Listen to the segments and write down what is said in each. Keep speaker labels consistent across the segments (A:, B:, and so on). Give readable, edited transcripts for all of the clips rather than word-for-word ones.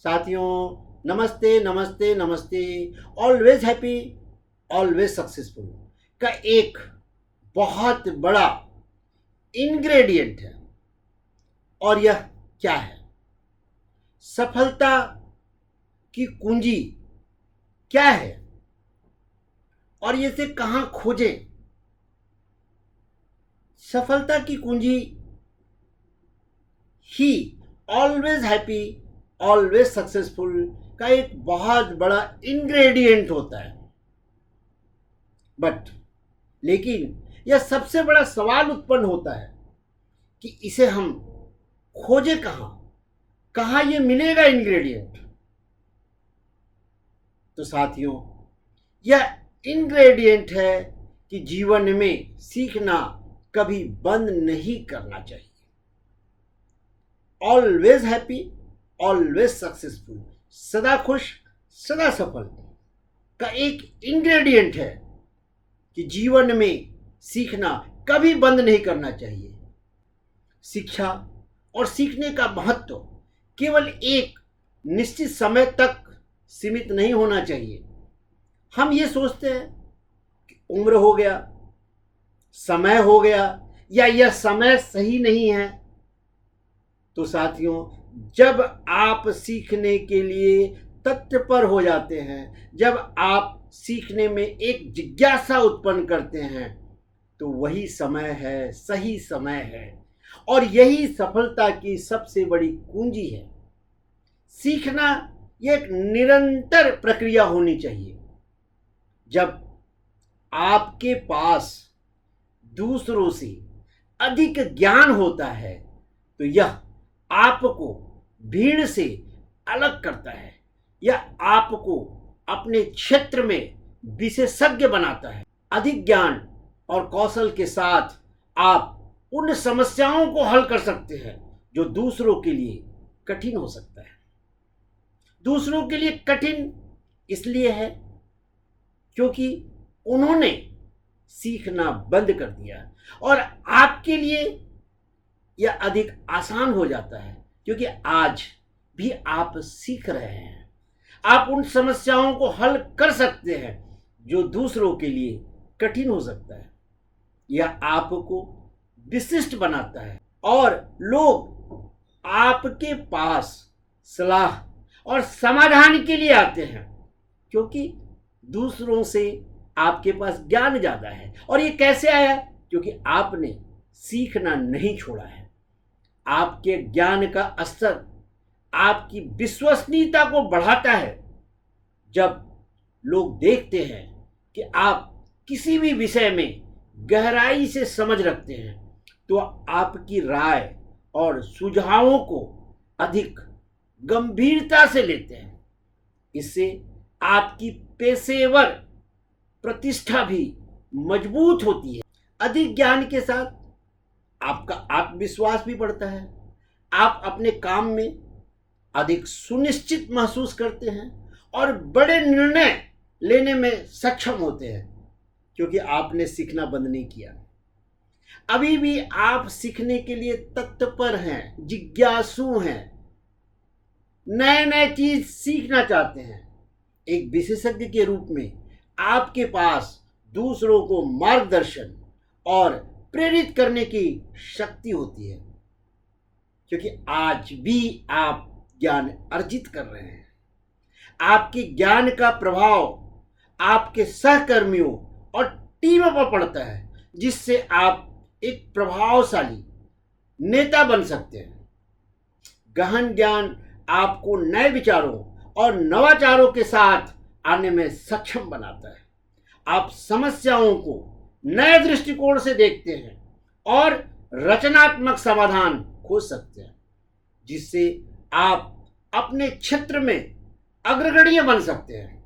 A: साथियों, नमस्ते नमस्ते नमस्ते। ऑलवेज हैप्पी, ऑलवेज सक्सेसफुल का एक बहुत बड़ा इंग्रेडिएंट है। और यह क्या है? सफलता की कुंजी क्या है और इसे कहाँ खोजें? सफलता की कुंजी ही ऑलवेज हैप्पी, ऑलवेज सक्सेसफुल का एक बहुत बड़ा इंग्रेडिएंट होता है। लेकिन यह सबसे बड़ा सवाल उत्पन्न होता है कि इसे हम खोजें कहाँ ये मिलेगा इंग्रेडिएंट। तो साथियों, यह इंग्रेडिएंट है कि जीवन में सीखना कभी बंद नहीं करना चाहिए। ऑलवेज हैप्पी, ऑलवेज सक्सेसफुल, सदा खुश सदा सफल का एक इंग्रेडिएंट है कि जीवन में सीखना कभी बंद नहीं करना चाहिए। शिक्षा और सीखने का महत्व केवल एक निश्चित समय तक सीमित नहीं होना चाहिए। हम ये सोचते हैं कि उम्र हो गया, समय हो गया, या यह समय सही नहीं है। तो साथियों, जब आप सीखने के लिए तत्पर हो जाते हैं, जब आप सीखने में एक जिज्ञासा उत्पन्न करते हैं, तो वही समय है, सही समय है। और यही सफलता की सबसे बड़ी कुंजी है। सीखना यह एक निरंतर प्रक्रिया होनी चाहिए। जब आपके पास दूसरों से अधिक ज्ञान होता है, तो यह आपको भीड़ से अलग करता है। यह आपको अपने क्षेत्र में विशेषज्ञ बनाता है। अधिक ज्ञान और कौशल के साथ आप उन समस्याओं को हल कर सकते हैं जो दूसरों के लिए कठिन हो सकता है। दूसरों के लिए कठिन इसलिए है क्योंकि उन्होंने सीखना बंद कर दिया, और आपके लिए यह अधिक आसान हो जाता है क्योंकि आज भी आप सीख रहे हैं। आप उन समस्याओं को हल कर सकते हैं जो दूसरों के लिए कठिन हो सकता है। यह आपको विशिष्ट बनाता है और लोग आपके पास सलाह और समाधान के लिए आते हैं क्योंकि दूसरों से आपके पास ज्ञान ज़्यादा है। और ये कैसे आया? क्योंकि आपने सीखना नहीं छोड़ा है। आपके ज्ञान का स्तर आपकी विश्वसनीयता को बढ़ाता है। जब लोग देखते हैं कि आप किसी भी विषय में गहराई से समझ रखते हैं, तो आपकी राय और सुझावों को अधिक गंभीरता से लेते हैं। इससे आपकी पेशेवर प्रतिष्ठा भी मजबूत होती है। अधिक ज्ञान के साथ आपका आत्मविश्वास भी बढ़ता है। आप अपने काम में अधिक सुनिश्चित महसूस करते हैं और बड़े निर्णय लेने में सक्षम होते हैं क्योंकि आपने सीखना बंद नहीं किया। अभी भी आप सीखने के लिए तत्पर हैं, जिज्ञासु हैं, नए नए चीज सीखना चाहते हैं। एक विशेषज्ञ के रूप में आपके पास दूसरों को मार्गदर्शन और प्रेरित करने की शक्ति होती है क्योंकि आज भी आप ज्ञान अर्जित कर रहे हैं। आपके ज्ञान का प्रभाव आपके सहकर्मियों और टीम पर पड़ता है, जिससे आप एक प्रभावशाली नेता बन सकते हैं। गहन ज्ञान आपको नए विचारों और नवाचारों के साथ आने में सक्षम बनाता है। आप समस्याओं को नए दृष्टिकोण से देखते हैं और रचनात्मक समाधान खोज सकते हैं, जिससे आप अपने क्षेत्र में अग्रगण्य बन सकते हैं।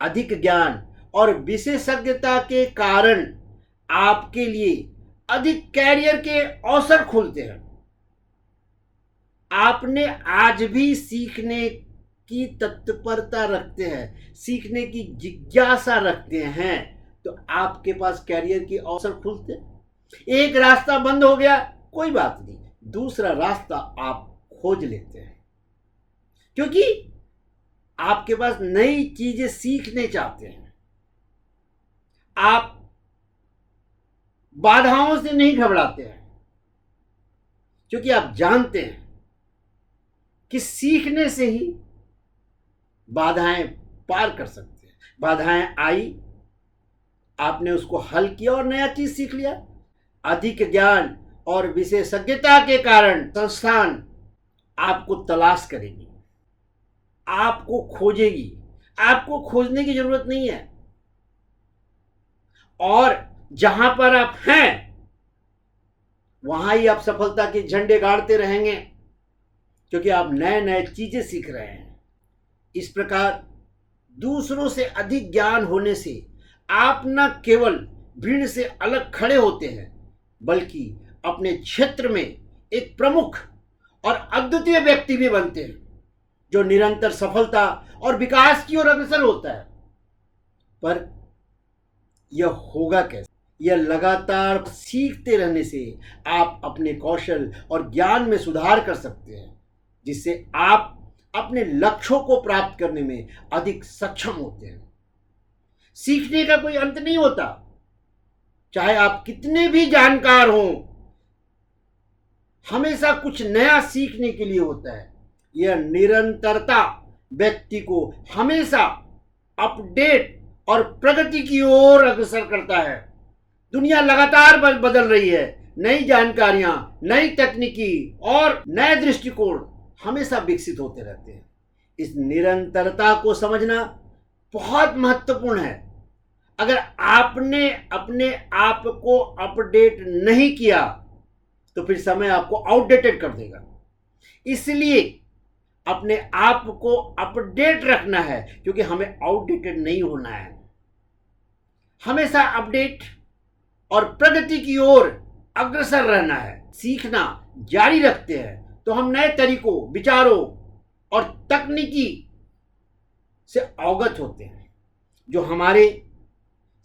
A: अधिक ज्ञान और विशेषज्ञता के कारण आपके लिए अधिक कैरियर के अवसर खुलते हैं। आपने आज भी सीखने की तत्परता रखते हैं, सीखने की जिज्ञासा रखते हैं, तो आपके पास कैरियर के अवसर खुलते हैं। एक रास्ता बंद हो गया, कोई बात नहीं, दूसरा रास्ता आप खोज लेते हैं। क्योंकि आपके पास नई चीजें सीखने चाहते हैं। आप बाधाओं से नहीं घबराते हैं, क्योंकि आप जानते हैं कि सीखने से ही बाधाएं पार कर सकते हैं। बाधाएं आई, आपने उसको हल किया और नया चीज सीख लिया। अधिक ज्ञान और विशेषज्ञता के कारण संस्थान आपको तलाश करेगी, आपको खोजेगी। आपको खोजने की जरूरत नहीं है, और जहां पर आप हैं वहां ही आप सफलता के झंडे गाड़ते रहेंगे, क्योंकि आप नए नए चीजें सीख रहे हैं। इस प्रकार दूसरों से अधिक ज्ञान होने से आप न केवल भीड़ से अलग खड़े होते हैं, बल्कि अपने क्षेत्र में एक प्रमुख और अद्वितीय व्यक्ति भी बनते हैं, जो निरंतर सफलता और विकास की ओर अग्रसर होता है। पर यह होगा कैसे? यह लगातार सीखते रहने से आप अपने कौशल और ज्ञान में सुधार कर सकते हैं, जिससे आप अपने लक्ष्यों को प्राप्त करने में अधिक सक्षम होते हैं। सीखने का कोई अंत नहीं होता, चाहे आप कितने भी जानकार हों, हमेशा कुछ नया सीखने के लिए होता है। यह निरंतरता व्यक्ति को हमेशा अपडेट और प्रगति की ओर अग्रसर करता है। दुनिया लगातार बदल रही है, नई जानकारियां, नई तकनीकी और नए दृष्टिकोण हमेशा विकसित होते रहते हैं। इस निरंतरता को समझना बहुत महत्वपूर्ण है। अगर आपने अपने आप को अपडेट नहीं किया तो फिर समय आपको आउटडेटेड कर देगा। इसलिए अपने आप को अपडेट रखना है, क्योंकि हमें आउटडेटेड नहीं होना है। हमेशा अपडेट और प्रगति की ओर अग्रसर रहना है। सीखना जारी रखते हैं तो हम नए तरीकों, विचारों और तकनीकी से अवगत होते हैं, जो हमारे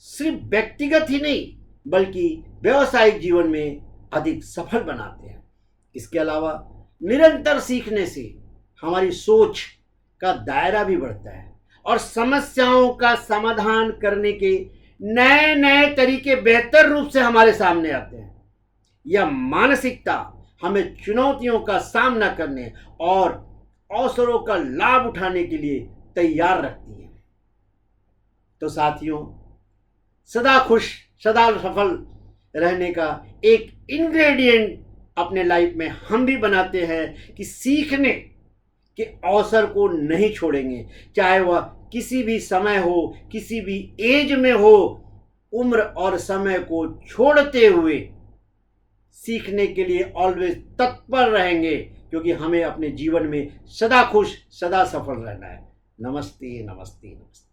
A: सिर्फ व्यक्तिगत ही नहीं बल्कि व्यावसायिक जीवन में अधिक सफल बनाते हैं। इसके अलावा निरंतर सीखने से हमारी सोच का दायरा भी बढ़ता है और समस्याओं का समाधान करने के नए नए तरीके बेहतर रूप से हमारे सामने आते हैं। यह मानसिकता हमें चुनौतियों का सामना करने और अवसरों का लाभ उठाने के लिए तैयार रखती है। तो साथियों, सदा खुश, सदा सफल रहने का एक इंग्रेडिएंट अपने लाइफ में हम भी बनाते हैं कि सीखने के अवसर को नहीं छोड़ेंगे, चाहे वह किसी भी समय हो, किसी भी एज में हो। उम्र और समय को छोड़ते हुए सीखने के लिए ऑलवेज तत्पर रहेंगे, क्योंकि हमें अपने जीवन में सदा खुश, सदा सफल रहना है। नमस्ते, नमस्ते, नमस्ते।